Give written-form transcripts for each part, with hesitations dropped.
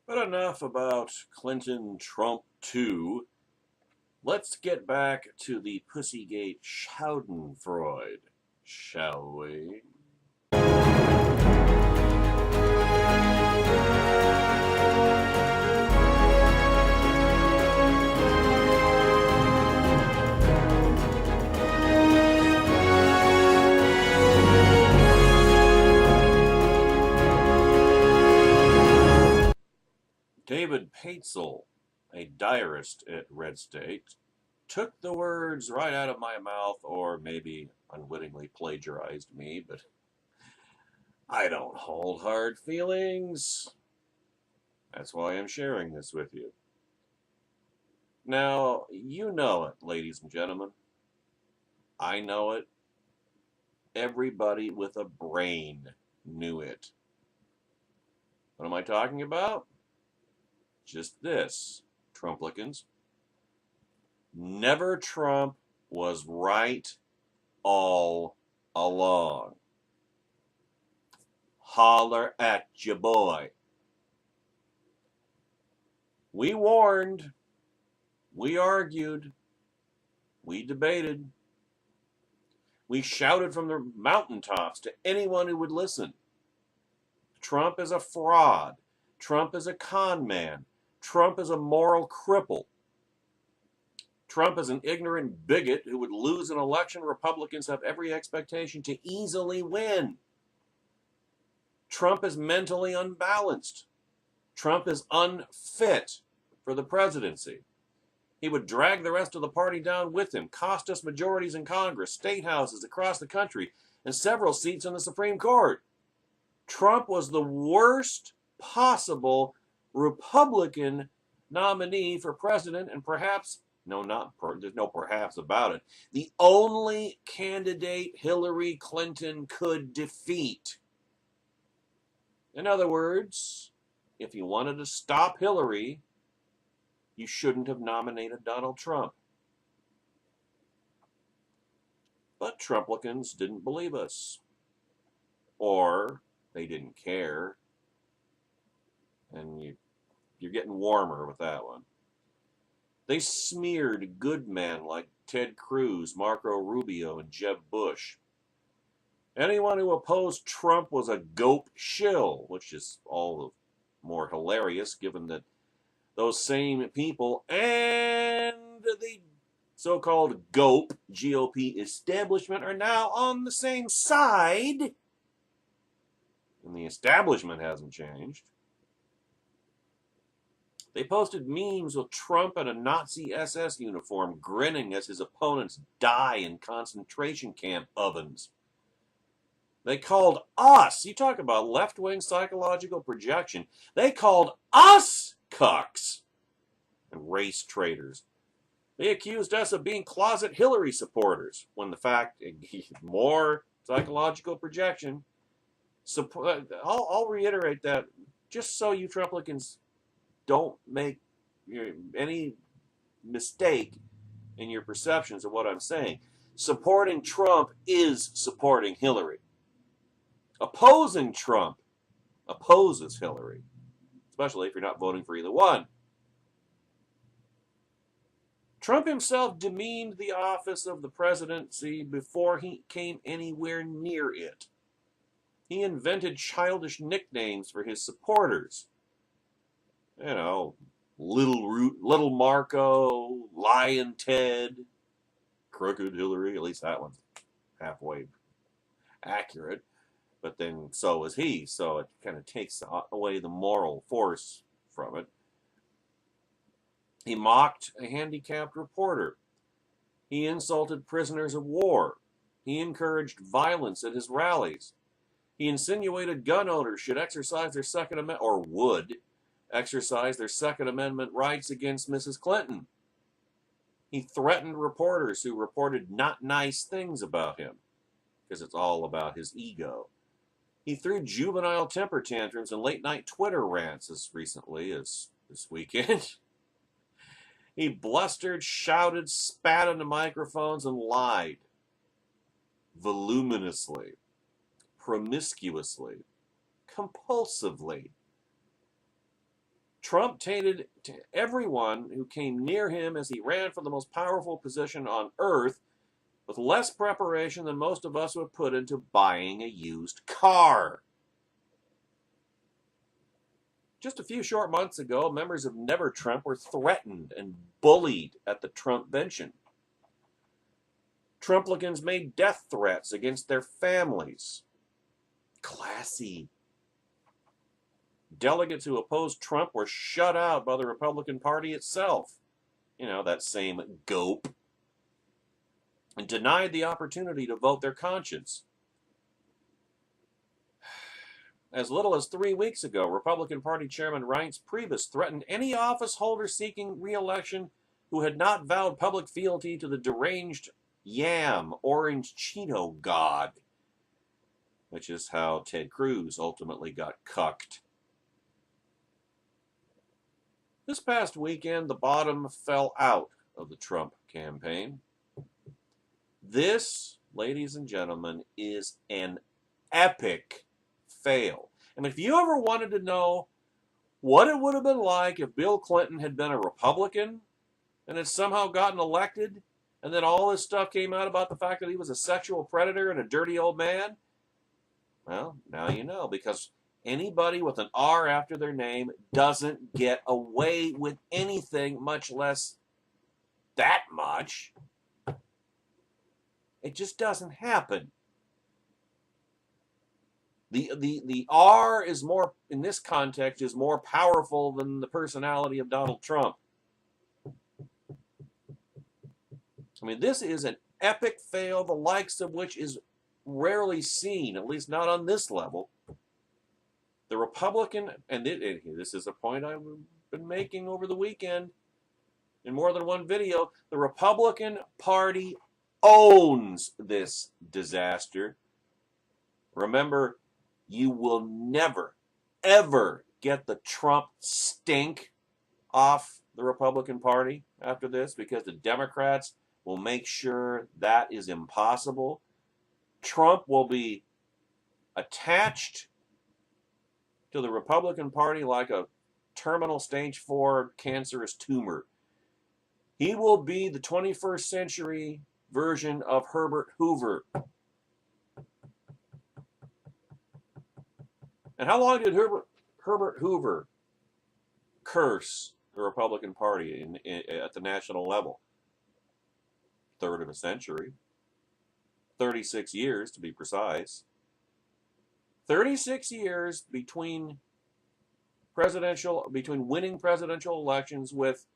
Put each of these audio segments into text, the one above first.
But enough about Clinton Trump 2. Let's get back to the Pussygate Schadenfreude, shall we? David Paetzel, a diarist at Red State, took the words right out of my mouth, or maybe unwittingly plagiarized me, but I don't hold hard feelings. That's why I'm sharing this with you. Now, you know it, ladies and gentlemen. I know it. Everybody with a brain knew it. What am I talking about? Just this, Trumplicans. Never Trump was right all along. Holler at ya boy. We warned, we argued, we debated, we shouted from the mountaintops to anyone who would listen. Trump is a fraud. Trump is a con man. Trump is a moral cripple. Trump is an ignorant bigot who would lose an election Republicans have every expectation to easily win. Trump is mentally unbalanced. Trump is unfit for the presidency. He would drag the rest of the party down with him, cost us majorities in Congress, state houses across the country, and several seats on the Supreme Court. Trump was the worst possible Republican nominee for president, and perhaps, there's no perhaps about it, the only candidate Hillary Clinton could defeat. In other words, if you wanted to stop Hillary, you shouldn't have nominated Donald Trump. But Trumplicans didn't believe us. Or they didn't care. And you're getting warmer with that one. They smeared good men like Ted Cruz, Marco Rubio, and Jeb Bush. Anyone who opposed Trump was a GOP shill, which is all the more hilarious given that those same people and the so-called GOP, GOP establishment, are now on the same side. And the establishment hasn't changed. They posted memes with Trump in a Nazi SS uniform grinning as his opponents die in concentration camp ovens. They called us, you talk about left-wing psychological projection, they called us cucks and race traitors. They accused us of being closet Hillary supporters, when the fact, more psychological projection. I'll reiterate that just so you Trumplicans don't make any mistake in your perceptions of what I'm saying. Supporting Trump is supporting Hillary. Opposing Trump opposes Hillary, especially if you're not voting for either one. Trump himself demeaned the office of the presidency before he came anywhere near it. He invented childish nicknames for his supporters. You know, Little Marco, Lion Ted, Crooked Hillary. At least that one's halfway accurate. But then so is he, so it kind of takes away the moral force from it. He mocked a handicapped reporter. He insulted prisoners of war. He encouraged violence at his rallies. He insinuated gun owners should exercise their Second Amendment, or would exercise their Second Amendment rights against Mrs. Clinton. He threatened reporters who reported not nice things about him, because it's all about his ego. He threw juvenile temper tantrums and late-night Twitter rants as recently as this weekend. He blustered, shouted, spat into microphones, and lied. Voluminously, promiscuously, compulsively. Trump tainted everyone who came near him as he ran for the most powerful position on earth with less preparation than most of us would put into buying a used car. Just a few short months ago, members of Never Trump were threatened and bullied at the Trumpvention. Trumplicans made death threats against their families. Classy. Delegates who opposed Trump were shut out by the Republican Party itself. You know, that same gope. And denied the opportunity to vote their conscience. As little as 3 weeks ago, Republican Party Chairman Reince Priebus threatened any office holder seeking re-election who had not vowed public fealty to the deranged yam, orange Cheeto god, which is how Ted Cruz ultimately got cucked. This past weekend, the bottom fell out of the Trump campaign. This, ladies and gentlemen, is an epic fail. And if you ever wanted to know what it would have been like if Bill Clinton had been a Republican and had somehow gotten elected, and then all this stuff came out about the fact that he was a sexual predator and a dirty old man, well, now you know, because anybody with an R after their name doesn't get away with anything, much less that much. It just doesn't happen. The R is more, in this context, is more powerful than the personality of Donald Trump. I mean, this is an epic fail, the likes of which is rarely seen, at least not on this level. The Republican, and this is a point I've been making over the weekend in more than one video, the Republican Party owns this disaster. Remember, you will never, ever get the Trump stink off the Republican Party after this, because the Democrats will make sure that is impossible. Trump will be attached to the Republican Party like a terminal stage 4 cancerous tumor. He will be the 21st century version of Herbert Hoover. And how long did Herbert Hoover curse the Republican Party at the national level? Third of a century. 36 years, to be precise. 36 years between winning presidential elections with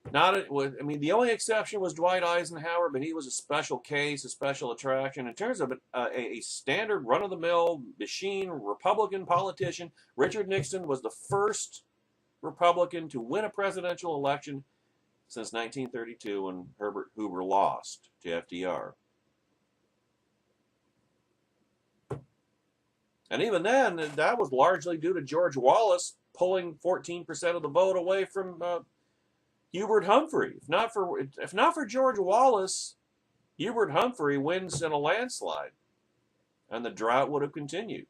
the only exception was Dwight Eisenhower, but he was a special case, a special attraction. In terms of a standard run-of-the-mill machine Republican politician, Richard Nixon was the first Republican to win a presidential election since 1932 when Herbert Hoover lost to FDR. And even then, that was largely due to George Wallace pulling 14% of the vote away from Hubert Humphrey. If not for George Wallace, Hubert Humphrey wins in a landslide, and the drought would have continued.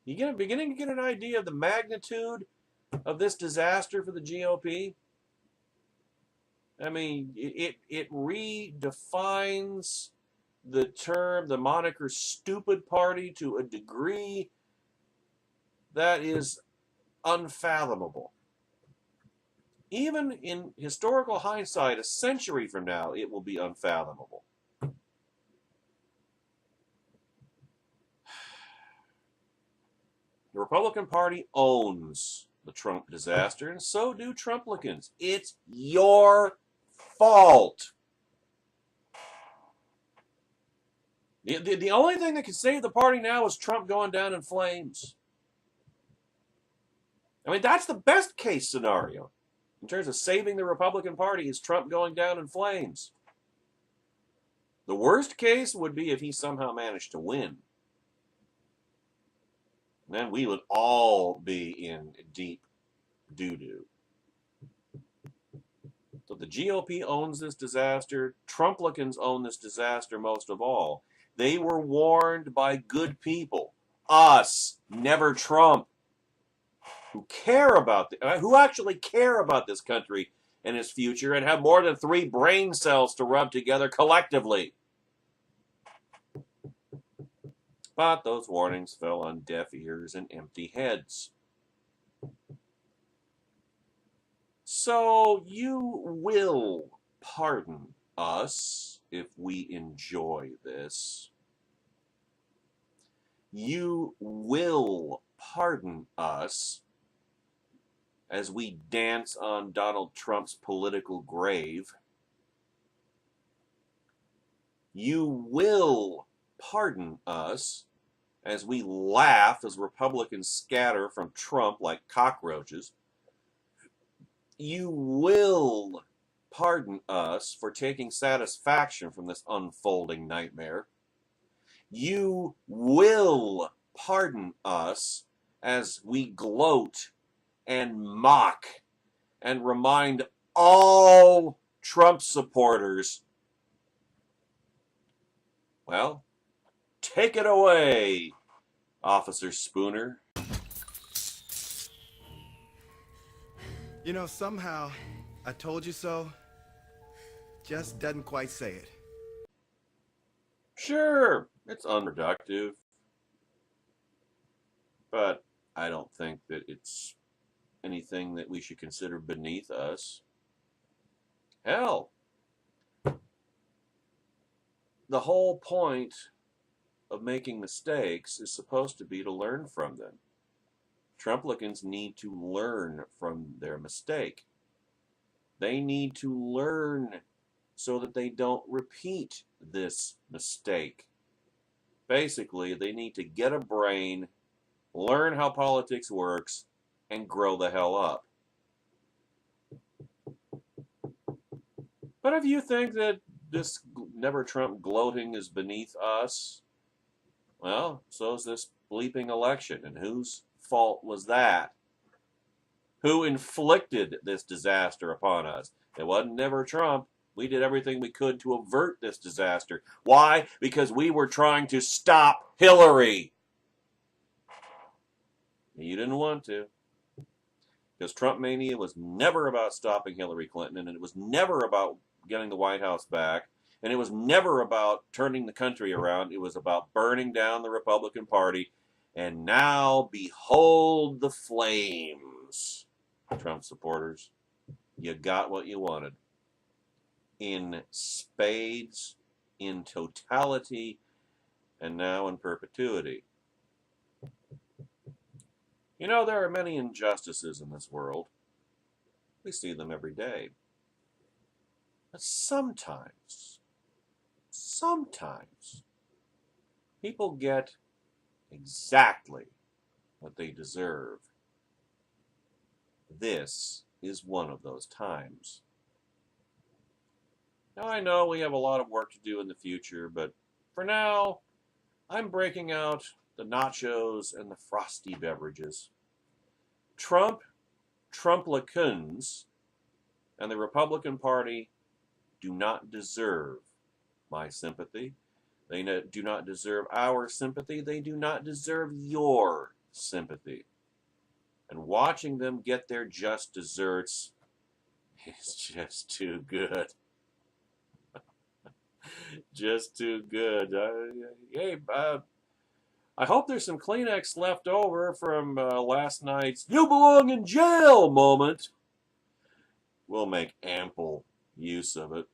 You beginning to get an idea of the magnitude of this disaster for the GOP? I mean, it redefines the moniker stupid party to a degree that is unfathomable. Even in historical hindsight, a century from now, it will be unfathomable. The Republican Party owns the Trump disaster, and so do Trumplicans. It's your fault. The only thing that can save the party now is Trump going down in flames. I mean, that's the best case scenario in terms of saving the Republican Party, is Trump going down in flames. The worst case would be if he somehow managed to win. Then we would all be in deep doo-doo. So the GOP owns this disaster. Trumplicans own this disaster most of all. They were warned by good people. Us. Never Trump. who actually care about this country and its future and have more than 3 brain cells to rub together collectively. But those warnings fell on deaf ears and empty heads. So you will pardon us if we enjoy this. You will pardon us as we dance on Donald Trump's political grave. You will pardon us as we laugh as Republicans scatter from Trump like cockroaches. You will pardon us for taking satisfaction from this unfolding nightmare. You will pardon us as we gloat and mock and remind all Trump supporters, well, take it away, Officer Spooner. You know, somehow, I told you so just doesn't quite say it. Sure, it's unproductive, but I don't think that it's anything that we should consider beneath us. Hell, the whole point of making mistakes is supposed to be to learn from them. Trumplicans need to learn from their mistake. They need to learn so that they don't repeat this mistake. Basically, they need to get a brain, learn how politics works, and grow the hell up. But if you think that this Never Trump gloating is beneath us, well, so's this bleeping election. And whose fault was that? Who inflicted this disaster upon us? It wasn't Never Trump. We did everything we could to avert this disaster. Why? Because we were trying to stop Hillary. You didn't want to. Because Trump mania was never about stopping Hillary Clinton, and it was never about getting the White House back, and it was never about turning the country around. It was about burning down the Republican Party. And now, behold the flames, Trump supporters. You got what you wanted. In spades, in totality, and now in perpetuity. You know, there are many injustices in this world. We see them every day. But sometimes, people get exactly what they deserve. This is one of those times. Now, I know we have a lot of work to do in the future, but for now, I'm breaking out the nachos and the frosty beverages. Trumplicans, and the Republican Party do not deserve my sympathy. They do not deserve our sympathy. They do not deserve your sympathy. And watching them get their just desserts is just too good. Just too good. I hope there's some Kleenex left over from last night's "you belong in jail" moment. We'll make ample use of it.